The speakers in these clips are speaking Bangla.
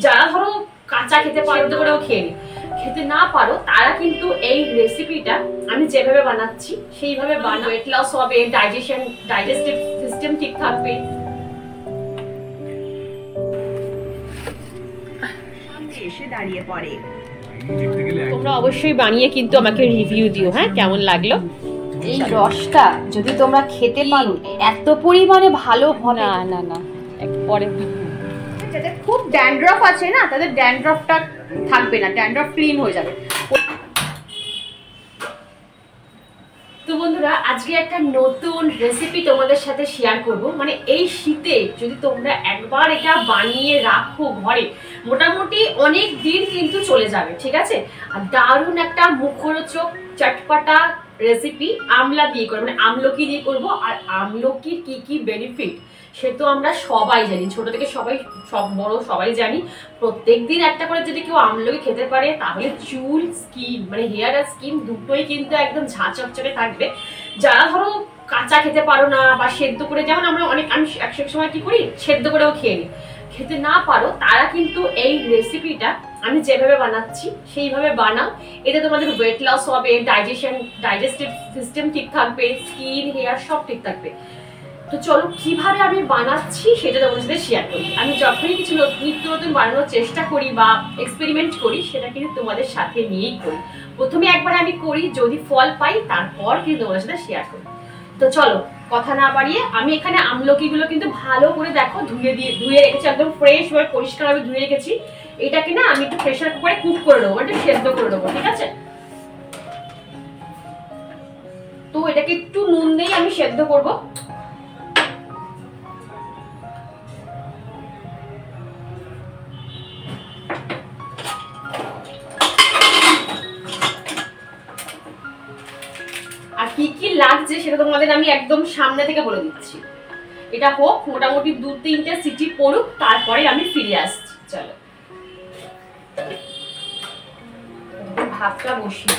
যারা ধরো কাঁচা খেতে পারো করেও খেতে না পারো তারা কিন্তু এই রেসিপিটা আমি যেভাবে বানাচ্ছি সেইভাবে বানাও। ওয়েট লস হবে, ডাইজেস্টিভ সিস্টেম ঠিক থাকবে। এসে দাঁড়িয়ে পড়ে। তোমরা অবশ্যই বানিয়ে কিন্তু আমাকে রিভিউ দিও, হ্যাঁ, কেমন লাগলো। এই রসটা যদি তোমরা খেতে পারো এত পরিমাণে ভালো হবে। না না না, পরে যাদের খুব ড্যান্ড্রফ আছে না, তাদের ড্যান্ড্রফটা থাকবে না, ড্যান্ড্রফ ক্লিন হয়ে যাবে। তো বন্ধুরা, আজকে একটা নতুন রেসিপি তোমাদের সাথে শেয়ার করব। মানে এই শীতে যদি তোমরা একবার এটা বানিয়ে রাখো ঘরে, মোটামুটি অনেক দিন কিন্তু চলে যাবে, ঠিক আছে। আর দারুণ একটা মুখরোচক চটপটা রেসিপি আমলা দিয়ে করবো, মানে আমলকি দিয়ে করবো। আর আমলকির কি কি বেনিফিট সে তো আমরা সবাই জানি, ছোট থেকে সব বড় সবাই জানি। প্রত্যেকদিন একটা করে যদি কেউ আমলকি খেতে পারে তাহলে চুল, স্কিন, মানে হেয়ার আর স্কিন দুটোই কিন্তু একদম ঝাঁচকচকে থাকবে। যারা ধরো কাঁচা খেতে পারো না বা সেদ্ধ করে, যেমন আমি এক সময় কি করি, সেদ্ধ করেও খেতে না পারো তারা কিন্তু এই রেসিপিটা আমি যেভাবে বানাচ্ছি সেইভাবে বানাও। এতে তোমাদের ওয়েট লস হবে, ডাইজেস্টিভ সিস্টেম ঠিক থাকবে, স্কিন, হেয়ার সব ঠিক থাকবে। তো চলো কিভাবে আমি বানাচ্ছি সেটা তোমাদের সাথে শেয়ার করি। আমি যখনই কিছু নিত্য নতুন বানানোর চেষ্টা করি বা এক্সপেরিমেন্ট করি সেটা কিন্তু তোমাদের সাথে নিয়েই করি। প্রথমে একবার আমি করি, যদি ফল পাই তারপর কিন্তু তোমাদের সাথে শেয়ার করি। তো চলো কথা না বাড়িয়ে, আমি এখানে আমলকিগুলো কিন্তু ভালো করে দেখো ধুয়ে রেখেছি, একদম ফ্রেশ ভাবে পরিষ্কারভাবে ধুয়ে রেখেছি। এটাকে না আমি একটু প্রেসার কুকারে কুক করে নেবো, একটু সেদ্ধ করে নেবো, ঠিক আছে। তো এটাকে একটু নুন দিয়ে আমি সেদ্ধ করবো। আর কি কি লাগছে সেটা তোমাদের আমি একদম সামনে থেকে বলে দিচ্ছি। এটা হোক মোটামুটি 2-3টে সিটি পড়ুক, তারপরে আমি ফিরে আসছি। চলো ভাতটা বসিয়ে।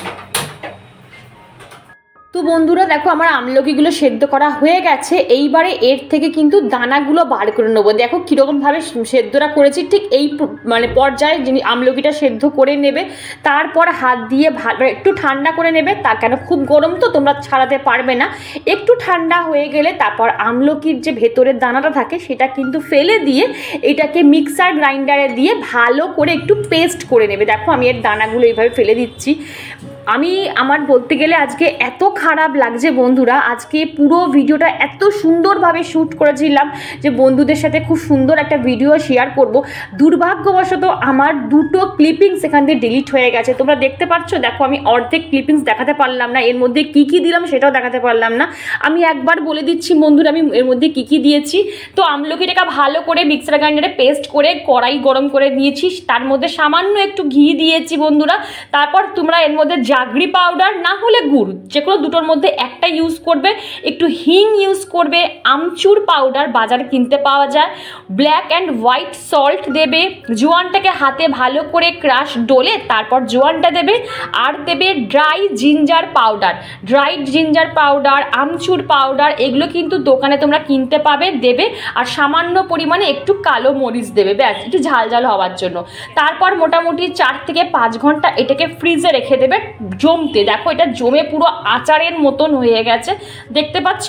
তো বন্ধুরা দেখো, আমার আমলকিগুলো সেদ্ধ করা হয়ে গেছে। এইবারে এর থেকে কিন্তু দানাগুলো বার করে নেবো। দেখো কীরকমভাবে সেদ্ধটা করেছি, ঠিক এই মানে পর্যায়ে আমলকিটা সেদ্ধ করে নেবে। তারপর হাত দিয়ে ভালো একটু ঠান্ডা করে নেবে। তা কেন, খুব গরম তো তোমরা ছাড়াতে পারবে না। একটু ঠান্ডা হয়ে গেলে তারপর আমলকির যে ভেতরের দানাটা থাকে সেটা কিন্তু ফেলে দিয়ে এটাকে মিক্সার গ্রাইন্ডারে দিয়ে ভালো করে একটু পেস্ট করে নেবে। দেখো আমি এর দানাগুলো এইভাবে ফেলে দিচ্ছি। আমার বলতে গেলে আজকে এত খারাপ লাগছে বন্ধুরা, আজকে পুরো ভিডিওটা এত সুন্দরভাবে শ্যুট করেছিলাম যে বন্ধুদের সাথে খুব সুন্দর একটা ভিডিও শেয়ার করব। দুর্ভাগ্যবশত আমার দুটো ক্লিপিংস এখান থেকে ডিলিট হয়ে গেছে। তোমরা দেখতে পাচ্ছ, দেখো আমি অর্ধেক ক্লিপিংস দেখাতে পারলাম না, এর মধ্যে কি কি দিলাম সেটাও দেখাতে পারলাম না। আমি একবার বলে দিচ্ছি বন্ধুরা আমি এর মধ্যে কি কি দিয়েছি। তো আমলকিটাকে ভালো করে মিক্সার গ্রাইন্ডারে পেস্ট করে কড়াই গরম করে দিয়েছি, তার মধ্যে সামান্য একটু ঘি দিয়েছি বন্ধুরা। তারপর তোমরা এর মধ্যে জাগরি পাউডার না হলে গুড়, যে কোনো দুটোর মধ্যে একটা ইউজ করবে। একটু হিং ইউজ করবে, আমচুর পাউডার বাজারে কিনতে পাওয়া যায়, ব্ল্যাক অ্যান্ড হোয়াইট সল্ট দেবে, জোয়ানটাকে হাতে ভালো করে ক্রাশ ডলে তারপর জোয়ানটা দেবে, আর দেবে ড্রাইড জিঞ্জার পাউডার, আমচুর পাউডার, এগুলো কিন্তু দোকানে তোমরা কিনতে পাবে, দেবে। আর সামান্য পরিমাণে একটু কালো মরিচ দেবে, ব্যাস একটু ঝাল হওয়ার জন্য। তারপর মোটামুটি 4 থেকে 5 ঘন্টা এটাকে ফ্রিজে রেখে দেবে জমতে। দেখো এটা জমে পুরো আচারের মতন হয়ে গেছে, দেখতে পাচ্ছ।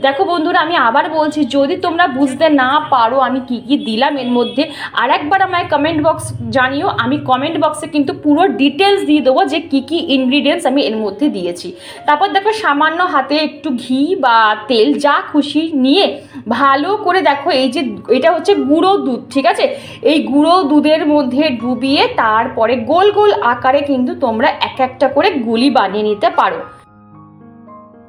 দেখো বন্ধুরা আমি আবার বলছি, যদি তোমরা বুঝতে না পারো আমি কি কি দিলাম এর মধ্যে, আর একবার আমায় কমেন্ট বক্স জানিও। আমি কমেন্ট বক্সে কিন্তু পুরো ডিটেলস দিয়ে দেবো যে কি কি ইনগ্রিডিয়েন্টস আমি এর মধ্যে দিয়েছি। তারপর দেখো সামান্য হাতে একটু ঘি বা তেল যা খুশি নিয়ে ভালো করে দেখো, এই যে এটা হচ্ছে গুঁড়ো দুধ, ঠিক আছে। এই গুঁড়ো দুধের মধ্যে ডুবিয়ে তারপরে গোল গোল আকারে কিন্তু তোমরা একটা করে গুলি বানিয়ে নিতে পারো।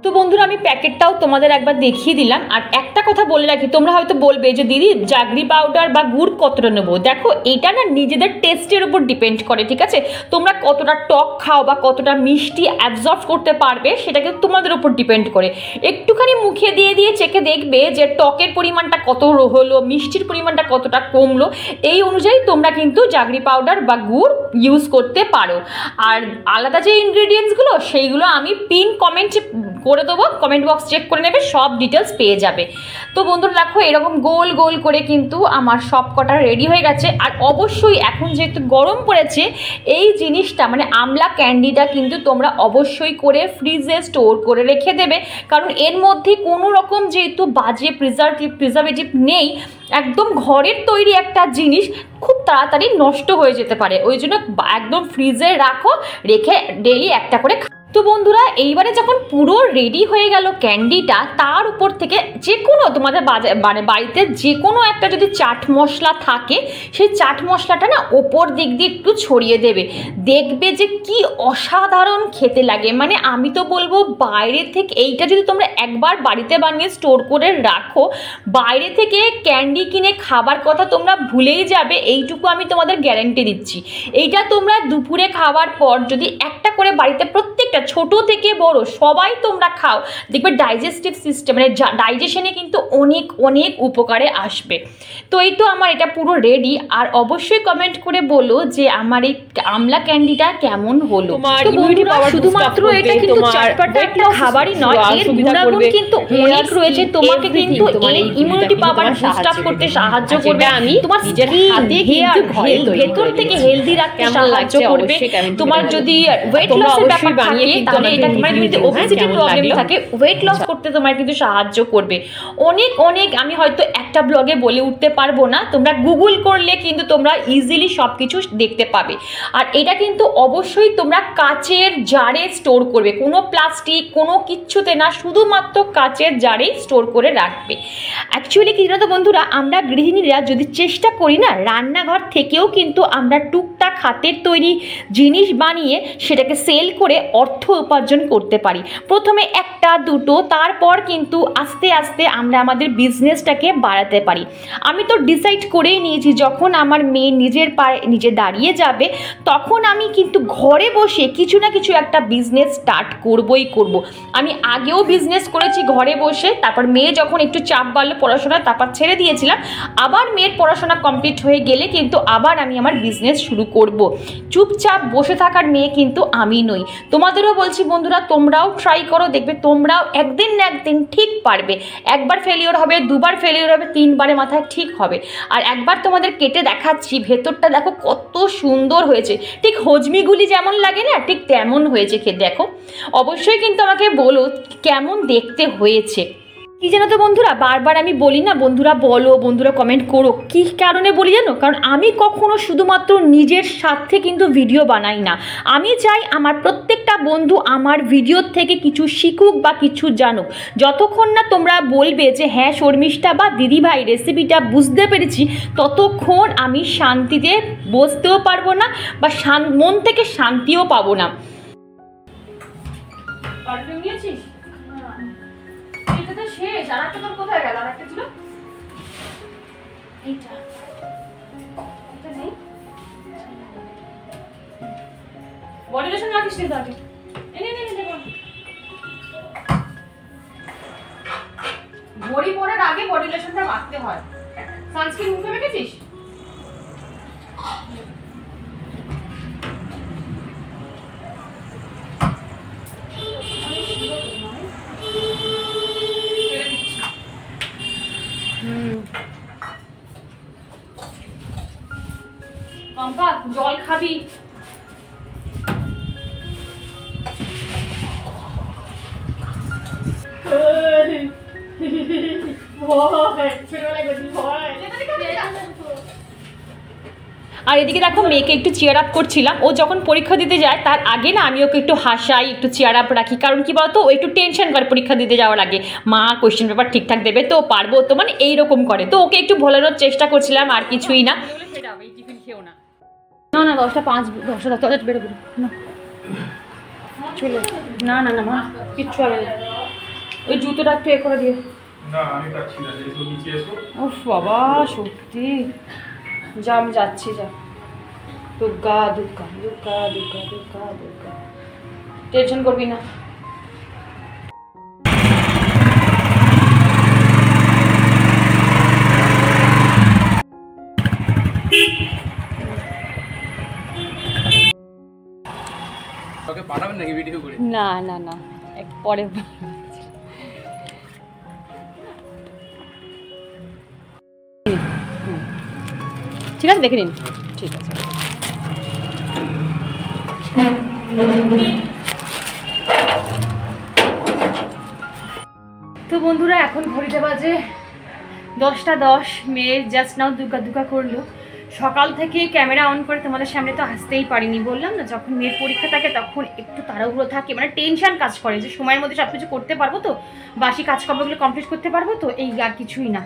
তো বন্ধুরা আমি প্যাকেটটাও তোমাদের একবার দেখিয়ে দিলাম। আর একটা কথা বলে রাখি, তোমরা হয়তো বলবে যে দিদি জাগরি পাউডার বা গুড় কতটা নেবো। দেখো এটা না নিজেদের টেস্টের উপর ডিপেন্ড করে, ঠিক আছে। তোমরা কতটা টক খাও বা কতটা মিষ্টি অ্যাবজর্ব করতে পারবে সেটা কিন্তু তোমাদের উপর ডিপেন্ড করে। একটুখানি মুখে দিয়ে চেখে দেখবে যে টকের পরিমাণটা কত হলো, মিষ্টির পরিমাণটা কতটা কমলো, এই অনুযায়ী তোমরা কিন্তু জাগরি পাউডার বা গুড় ইউজ করতে পারো। আর আলাদা যে ইনগ্রিডিয়েন্টসগুলো সেইগুলো আমি পিন কমেন্ট করে দেবো, কমেন্ট বক্স চেক করে নেবে, সব ডিটেলস পেয়ে যাবে। তো বন্ধুরা দেখো এরকম গোল গোল করে কিন্তু আমার সব কটা রেডি হয়ে গেছে। আর অবশ্যই এখন যেহেতু গরম পড়েছে, এই জিনিসটা মানে আমলা ক্যান্ডিটা কিন্তু তোমরা অবশ্যই করে ফ্রিজে স্টোর করে রেখে দেবে, কারণ এর মধ্যে কোনো রকম যেহেতু বাজে প্রিজারভেটিভ নেই, একদম ঘরের তৈরি একটা জিনিস খুব তাড়াতাড়ি নষ্ট হয়ে যেতে পারে, ওই জন্য একদম ফ্রিজে রাখো, রেখে ডেইলি একটা করে। তো বন্ধুরা এইবারে যখন পুরো রেডি হয়ে গেল ক্যান্ডিটা, তার উপর থেকে যে কোনো তোমাদের মানে বাড়িতে যে কোনো একটা যদি চাট মশলা থাকে, সেই চাট মশলাটা না ওপর দিক দিয়ে একটু ছড়িয়ে দেবে, দেখবে যে কি অসাধারণ খেতে লাগে। মানে আমি তো বলবো বাইরে থেকে এইটা যদি তোমরা একবার বাড়িতে বানিয়ে স্টোর করে রাখো, বাইরে থেকে ক্যান্ডি কিনে খাবার কথা তোমরা ভুলেই যাবে, এইটুকু আমি তোমাদের গ্যারান্টি দিচ্ছি। এইটা তোমরা দুপুরে খাওয়ার পর যদি একটা করে বাড়িতে প্রত্যেকটা ছোট থেকে বড় সবাই তোমরা খাও, দেখবে ডাইজেস্টিভ সিস্টেম মানে ডাইজেশনে কিন্তু অনেক অনেক উপকারে আসবে। তো এই তো আমার এটা পুরো রেডি। আর অবশ্যই কমেন্ট করে বলো যে আমার এই আমলা ক্যান্ডিটা কেমন হলো। শুধুমাত্র এটা কিন্তু চটপটা একটা খাবারই নয়, এর গুণাগুণ কিন্তু অনেক রয়েছে, তোমাকে কিন্তু এই ইমিউনিটি পাওয়ার বুস্ট আপ করতে সাহায্য করবে, তোমার স্কিন ভেতর থেকে হেলদি রাখতে সাহায্য করবে। তোমার যদি ওয়েট লসের ব্যাপার থাকে তাহলে এটা তোমার যদি ওবেসিটি প্রবলেম থাকে, ওয়েট লস করতে তোমার কিন্তু সাহায্য করবে। অনেক অনেক আমি হয়তো একটা ব্লগে বলে উঠতে পারবো না, তোমরা গুগল করলে কিন্তু তোমরা ইজিলি সব কিছু দেখতে পাবে। আর এটা কিন্তু অবশ্যই তোমরা কাচের জারে স্টোর করবে, কোনো প্লাস্টিক কোনো কিচ্ছুতে না, শুধুমাত্র কাচের জারেই স্টোর করে রাখবে। অ্যাকচুয়ালি কি জানো তো বন্ধুরা, আমরা গৃহিণীরা যদি চেষ্টা করি না, রান্নাঘর থেকেও কিন্তু আমরা টুকটাক হাতের তৈরি জিনিস বানিয়ে সেটাকে সেল করে অর্থ উপার্জন করতে পারি। প্রথমে একটা দুটো, তারপর কিন্তু আস্তে আস্তে আমরা আমাদের বিজনেসটাকে বাড়াতে পারি। আমি তো ডিসাইড করেই নিয়েছি যখন আমার মেয়ে নিজের পায়ে নিজে দাঁড়িয়ে যাবে, তখন আমি কিন্তু ঘরে বসে কিছু না কিছু একটা বিজনেস স্টার্ট করবই করব। আমি আগেও বিজনেস করেছি ঘরে বসে, তারপর মেয়ে যখন একটু চাপ বাড়লো পড়াশোনা, তারপর ছেড়ে দিয়েছিলাম। আবার মেয়ের পড়াশোনা কমপ্লিট হয়ে গেলে কিন্তু আবার আমি আমার বিজনেস শুরু করব। চুপচাপ বসে থাকার মেয়ে কিন্তু আমি নই। তোমাদেরও বলছি বন্ধুরা, তোমরাও ট্রাই করো, দেখবে তোমরাও একদিন না একদিন ঠিক পারবে। একবার ফেলিওর হবে, দুবার ফেলিওর হবে, তিনবারে মাথায় ঠিক হবে। আর একবার তোমাদের কেটে দেখাচ্ছি, ভেতরটা দেখো কত সুন্দর হয়েছে, ঠিক হজমিগুলি যেমন লাগে না, ঠিক তেমন হয়েছে খেতে। দেখো অবশ্যই কিন্তু আমাকে বলো কেমন দেখতে হয়েছে। কি জানো তো বন্ধুরা, বারবার আমি বলি না, বন্ধুরা বলো, বন্ধুরা কমেন্ট করো, কী কারণে বলি জানো? কারণ আমি কখনো শুধুমাত্র নিজের স্বার্থে কিন্তু ভিডিও বানাই না। আমি চাই আমার প্রত্যেকটা বন্ধু আমার ভিডিওর থেকে কিছু শিখুক বা কিছু জানুক। যতক্ষণ না তোমরা বলবে যে হ্যাঁ শর্মিষ্ঠা বা দিদিভাই রেসিপিটা বুঝতে পেরেছি, ততক্ষণ আমি শান্তিতে বসতেও পারবো না বা মন থেকে শান্তিও পাবো না। শেষ আর একটা তোর কোথায় গেল? আর একটা ছিল এইটা, এটা নেই। বডি লোশন রাখিস নি তাকে, ঘড়ি পরার আগে বডি লোশনটা মাখতে হয়। সানস্ক্রিন মুখে মেখেছিস? জল খাবি? আর এদিকে দেখো মেয়েকে একটু চেয়ার আপ করছিলাম। ও যখন পরীক্ষা দিতে যায় তার আগে না আমি ওকে একটু হাসাই, একটু চেয়ার আপ রাখি। কারণ কি বলতো, ও একটু টেনশন করে পরীক্ষা দিতে যাওয়ার আগে, মা কোয়েশ্চেন পেপার ঠিকঠাক দেবে তো, পারবো তো, মানে এইরকম করে। তো ওকে একটু ভোলানোর চেষ্টা করছিলাম, আর কিছুই না। টিফিন খেও না, না না 10টা 5 10টা বেরো বেরো না, চলো না না না মা কিচ্ছু হবে না। ওই জুতোটা একটু এ করে দিয়ে। না আমি পাচ্ছি না, এসো নিচে এসো। ওফ বাবা সত্যি, যা আমি যাচ্ছি, যা। দুর্গা দুর্গা দুর্গা দুর্গা দুর্গা দুর্গা, টেনশন করবি না। পাঠাবেন নাকি ভিডিও করে? না না না, পরে ঠিক আছে, দেখে নিন। ঠিক আছে। তো বন্ধুরা এখন ঘড়িতে বাজে 10:10। মেয়ে জাস্ট নাও দুকা করলো। সকাল থেকে ক্যামেরা অন করে তোমাদের সামনে তো আসতেই পারিনি, বললাম না যখন মেয়ের পরীক্ষা থাকে তখন একটু তাড়াহুড়ো থাকে, মানে টেনশন কাজ করে যে সময়ের মধ্যে সব কিছু করতে পারবো তো, বাসি কাজকর্মগুলো কমপ্লিট করতে পারবো তো, এই আর কিছুই না।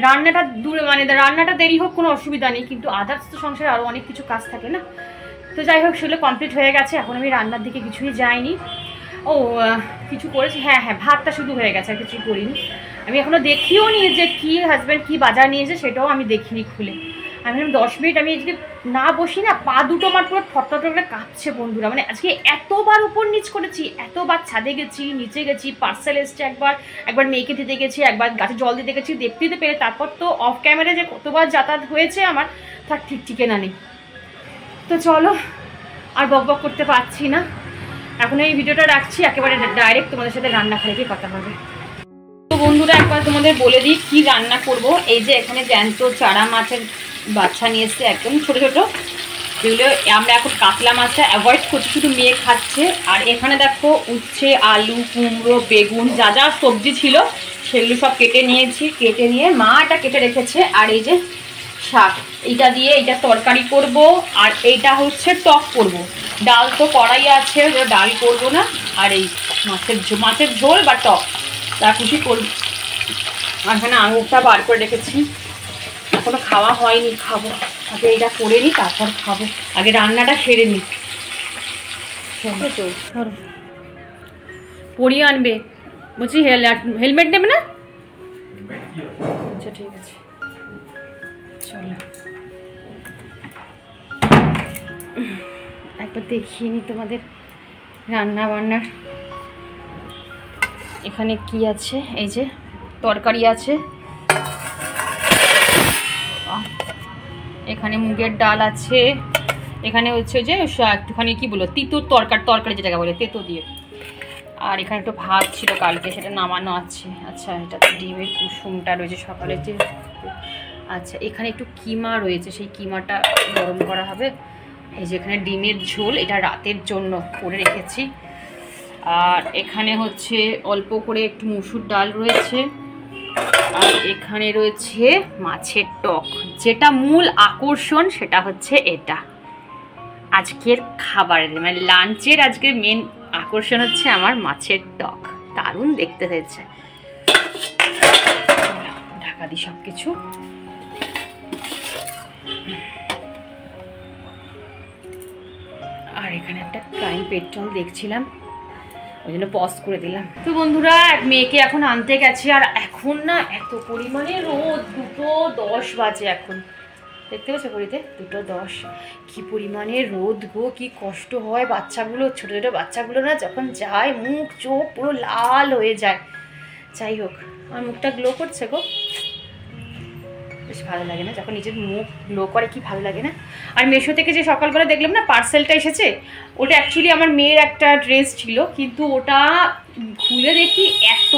রান্নাটা দূরে, মানে রান্নাটা দেরি হোক কোনো অসুবিধা নেই, কিন্তু আদার্স তো সংসারে আরও অনেক কিছু কাজ থাকে না। তো যাই হোক, সেগুলো কমপ্লিট হয়ে গেছে, এখন আমি রান্নার দিকে কিছুই যাইনি। ও কিছু করেছি, হ্যাঁ ভাতটা শুধু হয়ে গেছে, আর কিছুই করিনি। আমি এখনও দেখিও নি যে কি হাজব্যান্ড কি বাজার নিয়েছে, সেটাও আমি দেখিনি খুলে। আমি 10 মিনিট আমি আজকে না বসি না, পা দুটো আমার পুরো ঠট্ট করে কাঁপছে বন্ধুরা। মানে আজকে এতবার উপর নিচ করেছি, এতবার ছাদে গেছি, নিচে গেছি, পার্সেল এসছে, একবার মেয়েকে দিতে গেছি, একবার গাছে জল দিতে গেছি, দেখতে দিতে পেরে তারপর তো অফ ক্যামেরা যে কতবার যাতায়াত হয়েছে আমার তার ঠিক ঠিকানা নেই। তো চলো, আর বক করতে পারছি না, এখন এই ভিডিওটা রাখছি, একেবারে ডাইরেক্ট তোমাদের সাথে রান্না খাইয়ে কথা হবে। তো বন্ধুরা একবার তোমাদের বলে দিই কি রান্না করব। এই যে এখানে জ্যান্ত চারা মাছের বাচ্চা নিয়ে এসছে, একদম ছোটো ছোটো, যেগুলো আমরা এখন কাতলা মাছটা অ্যাভয়েড করছি, শুধু মেয়ে খাচ্ছে। আর এখানে দেখো উচ্ছে, আলু, কুমড়ো, বেগুন, যা যা সবজি ছিল সেগুলো সব কেটে নিয়েছি, কেটে নিয়ে মা এটা কেটে রেখেছে। আর এই যে শাক, এইটা দিয়ে এইটা তরকারি করব, আর এইটা হচ্ছে টক করব। ডাল তো কড়াই আছে, ডাল করব না। আর এই মাছের ঝোল বা টক তা খুশি করব। আর এখানে আঙুরটা বার করে রেখেছি, এখনো খাওয়া হয়নি, খাবো। আগে এটা করে নিই তারপর খাবো, আগে রান্নাটা সেরে নিই। পরিয়ে আনবে বলছি, হেলমেট নেবে না? আচ্ছা ঠিক আছে, চলো একবার দেখিয়ে নিই তোমাদের রান্না বান্নার। এখানে কি আছে, এই যে তরকারি আছে, এখানে মুগের ডাল আছে, এখানে হচ্ছে যে একটুখানি কি বলো তিতুর তরকারি যেটাকে বলে তেতো দিয়ে। আর এখানে একটু ভাত ছিল কালকে, সেটা নামানো আছে। আচ্ছা, এটা তো ডিমের কুসুমটা রয়েছে সকালে যে। আচ্ছা, এখানে একটু কিমা রয়েছে, সেই কিমাটা গরম করা হবে। এই যে এখানে ডিমের ঝোল, এটা রাতের জন্য করে রেখেছি। আর এখানে হচ্ছে অল্প করে একটু মুসুর ডাল রয়েছে। আর এখানে রয়েছে মাছের টক, যেটা মূল আকর্ষণ সেটা হচ্ছে এটা আজকের খাবারের, মানে লাঞ্চের আজকের মেন আকর্ষণ হচ্ছে আমার মাছের টক। দারুণ দেখতে হয়েছে। ঢাকা দিই সব কিছু। আর এখানে একটা ক্রাইম পেট্রোল দেখছিলাম, ওই জন্য পজ করে দিলাম। তো বন্ধুরা মেয়েকে এখন আনতে গেছে, আর এখন না এত পরিমাণে রোদ, 2:10 বাজে এখন, দেখতে পাচ্ছ ঘড়িতে 2:10। কি পরিমাণে রোদ গো, কি কষ্ট হয়। বাচ্চাগুলো, ছোটো ছোটো বাচ্চাগুলো না যখন যায়, মুখ চোখ পুরো লাল হয়ে যায়। যাই হোক, আমার মুখটা গ্লো করছে গো, বেশ ভালো লাগে না যখন নিজের মুখ গ্লো করে, কি ভালো লাগে না। আর মেশো থেকে যে সকালবেলা দেখলাম না পার্সেলটা এসেছে, ওটা অ্যাকচুয়ালি আমার মেয়ের একটা ড্রেস ছিল, কিন্তু ওটা খুলে দেখি এত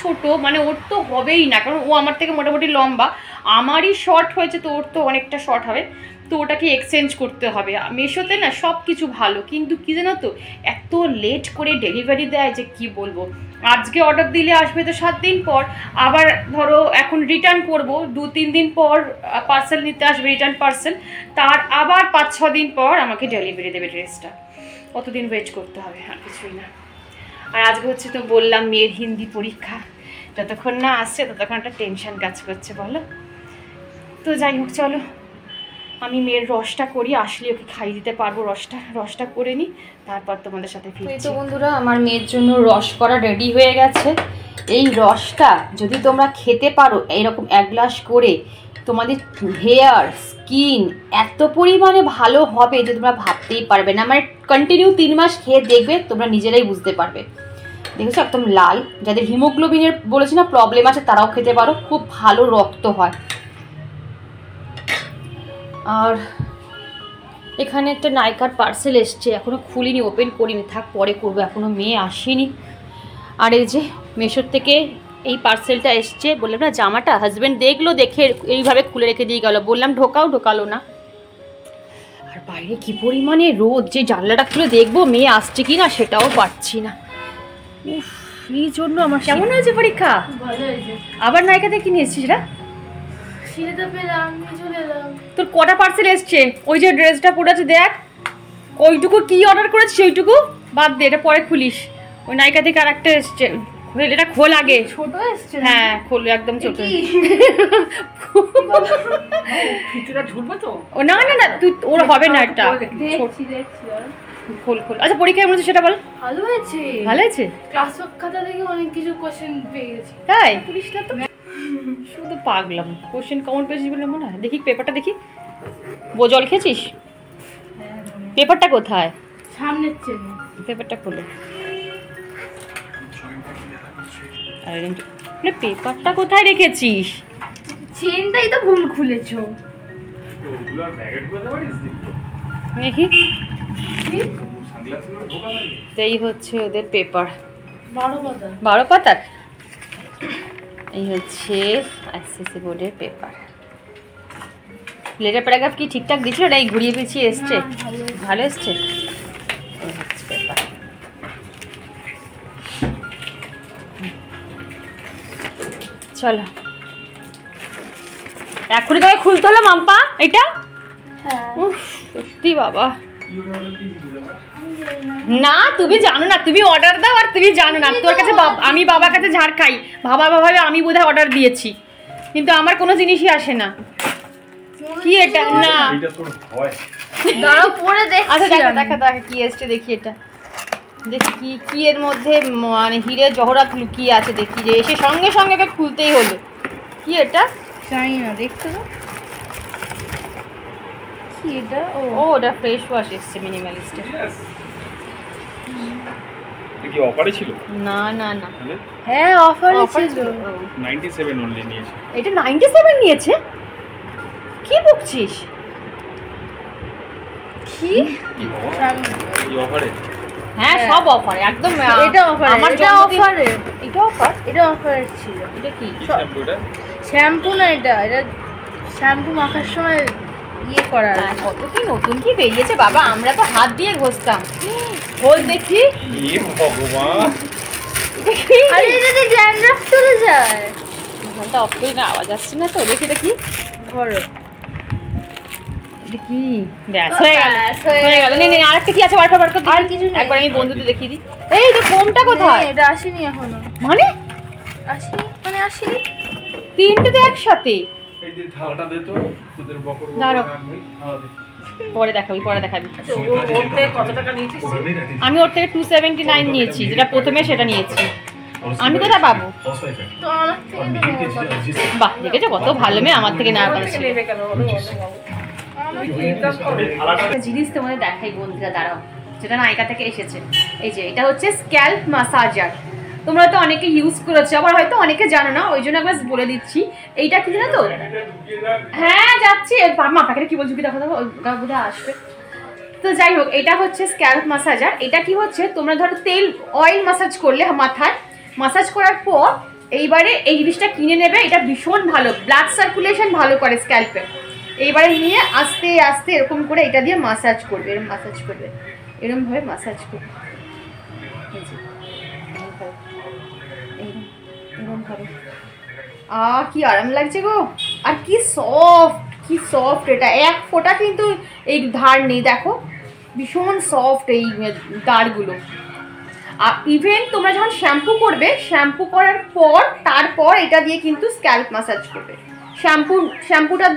ছোট, মানে ওর তো হবেই না, কারণ ও আমার থেকে মোটামুটি লম্বা, আমারই শর্ট হয়েছে, তো ওর তো অনেকটা শর্ট হবে। তো ওটাকে এক্সচেঞ্জ করতে হবে। মেশোতে না সব কিছু ভালো, কিন্তু কী জানো তো, এত লেট করে ডেলিভারি দেয় যে কি বলবো। আজকে অর্ডার দিলে আসবে তো 7 দিন পর, আবার ধরো এখন রিটার্ন করব 2-3 দিন পর পার্সেল নিতে আসবে, রিটার্ন পার্সেল, তার আবার 5-6 দিন পর আমাকে ডেলিভারি দেবে ড্রেসটা। কতদিন ওয়েট করতে হবে, আর কিছুই না। আর আজকে হচ্ছে তো বললাম মেয়ের হিন্দি পরীক্ষা, যতক্ষণ না আসছে ততক্ষণ একটা টেনশন কাজ করছে বলো। তো যাই হোক, চলো আমি মেয়ের রসটা করি, আসলে ওকে খাইয়ে দিতে পারবো। রসটা করে নিই, তারপর তোমাদের সাথে ফিরছি। তো বন্ধুরা আমার মেয়ের জন্য রস করা রেডি হয়ে গেছে। এই রসটা যদি তোমরা খেতে পারো এইরকম 1 গ্লাস করে, তোমাদের হেয়ার স্কিন এত পরিমাণে ভালো হবে যে তোমরা ভাবতেই পারবে না। মানে কন্টিনিউ 3 মাস খেয়ে দেখবে, তোমরা নিজেরাই বুঝতে পারবে। দেখেছো একদম লাল, যাদের হিমোগ্লোবিনের বলেছি না প্রবলেম আছে তারাও খেতে পারো, খুব ভালো রক্ত হয়। আর এখানে একটা নাইকার পার্সেল এসছে, এখনও খুলিনি, ওপেন করিনি, থাক পরে করবো, এখনও মেয়ে আসেনি। আর এই যে মেশোর থেকে এই পার্সেলটা এসছে, বললাম না জামাটা হাজবেন্ড দেখলো, দেখে এইভাবে খুলে রেখে দিয়ে গেল, বললাম ঢোকালো না। আর বাইরে কি পরিমাণে রোদ, যে জানলাটা খুলে দেখবো মেয়ে আসছে কি না সেটাও পাচ্ছি না। উফ, এই জন্য আমার কেমন হয়েছে পরীক্ষা? ভালো হয়েছে। আবার নায়িকা থেকে নিয়ে এসছিস রা? সিনেতে পেলাম, চলে এলাম। তোর কটা পার্সেল এসছে? ওই যে ড্রেসটা পরে আছে দেখ, ওইটুকু কি অর্ডার করেছিস ওইটুকু বাদ দে, এটা পরে খুলিস। ওই নায়িকা থেকে আর একটা এসছে, এটা খোল আগে। ছোট এসছে? হ্যাঁ খোল, একদম ছোট। কিছুটা ঝুলবে তো? ও না না না, তুই ওর হবে না এটা। দেখছি। খোল। আচ্ছা পরীক্ষা কেমন হচ্ছে সেটা বল। ভালো হয়েছে। ভালো হয়েছে? ক্লাস খাতা থেকে অনেক কিছু কোশ্চেন পেয়ে গেছি। তাই পুলিশ না তো, শুধু পাগলাম। কোশ্চেন কমন পেয়েছিস বলে মনে হয়। দেখি পেপারটা দেখি। জল খেয়েছিস? পেপারটা কোথায়? সামনের চেন। পেপারটা খোলো। আরে পেপারটা কোথায় রেখেছিস? চেনটাই তো ভুল খুলেছো। দেখি। এই হচ্ছে ওদের পেপার, 12 পাতার। এই হচ্ছে আইসিএসসি বোর্ডের পেপার। লেটার প্যারাগ্রাফ কি ঠিকঠাক দিছিল না এই ঘুরিয়ে পেঁচিয়ে এসছে? ভালো এসছে। এই হচ্ছে পেপার। চলো এখনই তোকে খুলতে হলো মাম্পা এটা? সত্যি বাবা, না তুমি জানো না, তুমি অর্ডার দাও আর তুমি জানো না। তোর কাছে আমি বাবার কাছে ঝাড় খাই, ভাবে আমি বোধহয় অর্ডার দিয়েছি, কিন্তু আমার কোনো জিনিসই আসে না। কি এটা? না দাঁড়াও পরে দেখ। আচ্ছা দেখা কি এসছে দেখি। এটা দেখি কি এর মধ্যে মানে হিরে জহরাত লুকিয়ে আছে। দেখি যে এসে সঙ্গে সঙ্গে খুলতেই হলো। কি এটা? জানি না, দেখতে তো কি এটা। ও ওটা ফেস ওয়াশ এসছে মিনিমালিস্টের। কি অফারে ছিল? না হ্যাঁ অফারে ছিল। 97 অনলি নিয়েছে। এটা 97 নিয়েছে? কি বকছিস? কি অফারে? হ্যাঁ সব অফারে একদম। এটা অফারে, আমার এটা অফারে, এটা অফার, এটা অফারে ছিল। এটা কি শ্যাম্পু? এটা শ্যাম্পু না, এটা শ্যাম্পু মাখার সময় ইয়ে করা। কত কি নতুন কি বেরিয়েছে বাবা, আমরা তো হাত দিয়ে ঘষতাম। বল দেখি। এ ভগবান, আরে এটাতে ড্যান্ড্রাফ চলে যায়। ঘন্টা অফ করি না, আওয়াজ আসছে না তো। দেখি ধরো দেখি। ব্যাস হয়ে গেল। নে আরেকটা কি আছে বার কর। আর কিছু নেই। একবার আমি বন্ধুদের দেখিয়ে দিই। এই যে ফোনটা কোথায়? এটা আসেনি এখনো। মানে আসেনি তিনটে তো একসাথে। এই যে থালাটা দে তো, তোদের বকর দাঁড়াও। পরে দেখাবি। কত টাকা নিয়েছিস? আমি ওর থেকে 279 নিয়েছি, যেটা প্রথমে সেটা নিয়েছি। আমি কোথায় পাবো? তো আমার থেকে বাহ দেখেছো কত ভালো মেয়ে, আমার থেকে না পারছে। একটা জিনিস তোমাদের দেখাই বন্ধুরা, দাঁড়াও, যেটা নায়িকা থেকে এসেছে। এই যে এটা হচ্ছে স্ক্যাল্প মাসাজার। তোমরা তো অনেকে ইউজ করেছো, আবার হয়তো অনেকে জানো না, ওই জন্য একবার বলে দিচ্ছি। এইটা কি জানো তো? হ্যাঁ যাচ্ছি, মাথাকে কি বলছি দেখো বোধহয় আসবে। তো যাই হোক, এটা হচ্ছে স্ক্যাল্প মাসাজার। এটা কি হচ্ছে, তোমরা ধরো অয়েল মাসাজ করলে মাথায়, মাসাজ করার পর এইবারে এই জিনিসটা কিনে নেবে। এটা ভীষণ ভালো, ব্লাড সার্কুলেশন ভালো করে স্ক্যাল্পে। এইবারে নিয়ে আস্তে আস্তে এরকম করে এটা দিয়ে মাসাজ করবে, এরকম ভাবে মাসাজ করবে। এরকম ভাবে কি আরাম লাগছে গো। আর কি সফট এটা, এক ফোঁটা কিন্তু এই ধার নেই, দেখো ভীষণ সফট এই দাঁড়গুলো। আর ইভেন তোমরা যখন শ্যাম্পু করবে, শ্যাম্পু করার পর তারপর এটা দিয়ে কিন্তু স্ক্যাল্প মাসাজ করবে। শ্যাম্পুটা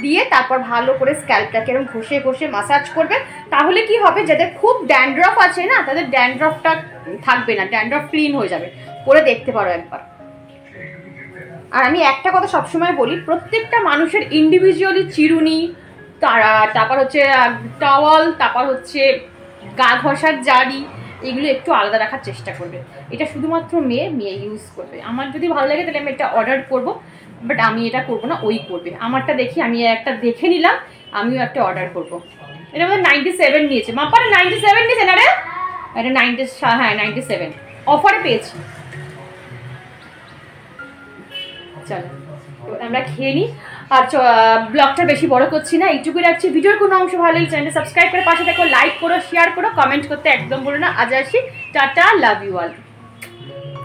দিয়ে তারপর ভালো করে স্ক্যাল্পটাকে এরকম ঘষে মাসাজ করবে। তাহলে কি হবে, যাদের খুব ড্যান্ড্রফ আছে না, তাদের ড্যান্ড্রফটা থাকবে না, ড্যান্ড্রফ ক্লিন হয়ে যাবে। করে দেখতে পারো একবার। আর আমি একটা কথা সবসময় বলি, প্রত্যেকটা মানুষের ইন্ডিভিজুয়ালি চিরুনি, তারপর হচ্ছে টাওয়াল, তারপর হচ্ছে গা ঘষার জারি, এগুলো একটু আলাদা রাখার চেষ্টা করবে। এটা শুধুমাত্র মেয়ে ইউজ করবে। আমার যদি ভালো লাগে তাহলে আমি এটা অর্ডার করবো, বাট আমি এটা করবো না, ওই করবে। আমারটা দেখি, আমি একটা দেখে নিলাম, আমিও একটা অর্ডার করবো। এটা আমাদের 97 নিয়েছে। মাপার 97 নিয়েছে না রে? এটা 97 অফারে পেয়েছি। চলো এবার আমরা খেয়ে নিই। আর ব্লগটা বেশি বড় করছি না, এইটুকুই রাখছি। ভিডিওর কোনো অংশ ভালো লাগলে চ্যানেলটা সাবস্ক্রাইব করে পাশে দেখো, লাইক করো, শেয়ার করো, কমেন্ট করতে একদম বলো না। আজ আসি, টাটা, লাভ ইউ অল।